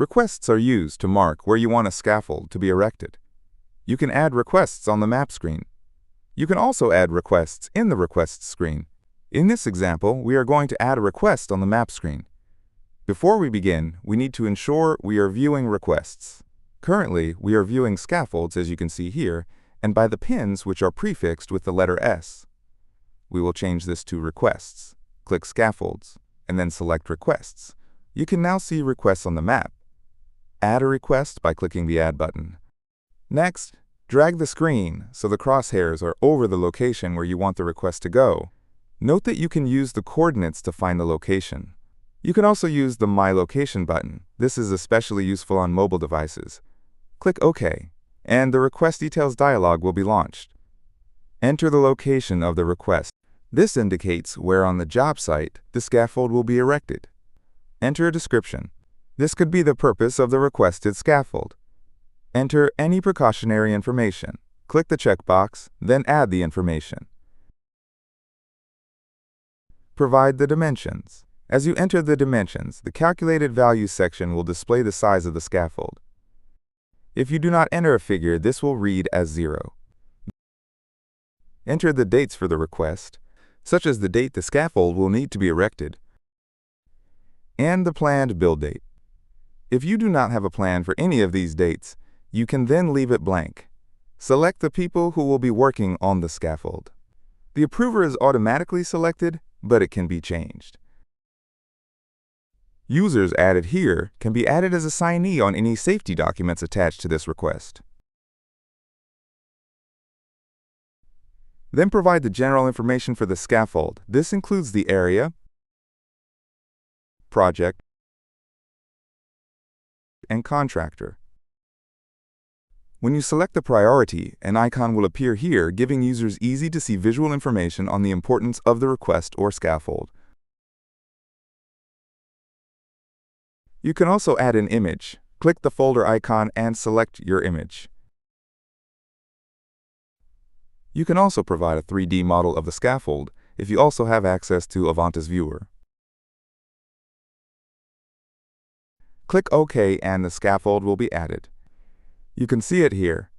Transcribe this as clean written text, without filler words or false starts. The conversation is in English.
Requests are used to mark where you want a scaffold to be erected. You can add requests on the map screen. You can also add requests in the requests screen. In this example, we are going to add a request on the map screen. Before we begin, we need to ensure we are viewing requests. Currently, we are viewing scaffolds, as you can see here, and by the pins which are prefixed with the letter S. We will change this to requests. Click Scaffolds, and then select Requests. You can now see requests on the map. Add a request by clicking the Add button. Next, drag the screen so the crosshairs are over the location where you want the request to go. Note that you can use the coordinates to find the location. You can also use the My Location button. This is especially useful on mobile devices. Click OK, and the Request Details dialog will be launched. Enter the location of the request. This indicates where on the job site the scaffold will be erected. Enter a description. This could be the purpose of the requested scaffold. Enter any precautionary information. Click the checkbox, then add the information. Provide the dimensions. As you enter the dimensions, the Calculated Values section will display the size of the scaffold. If you do not enter a figure, this will read as 0. Enter the dates for the request, such as the date the scaffold will need to be erected, and the planned build date. If you do not have a plan for any of these dates, you can then leave it blank. Select the people who will be working on the scaffold. The approver is automatically selected, but it can be changed. Users added here can be added as a signee on any safety documents attached to this request. Then provide the general information for the scaffold. This includes the area, project, and contractor. When you select the priority, an icon will appear here, giving users easy-to-see visual information on the importance of the request or scaffold. You can also add an image. Click the folder icon and select your image. You can also provide a 3D model of the scaffold if you also have access to Avontus Viewer. Click OK and the scaffold will be added. You can see it here.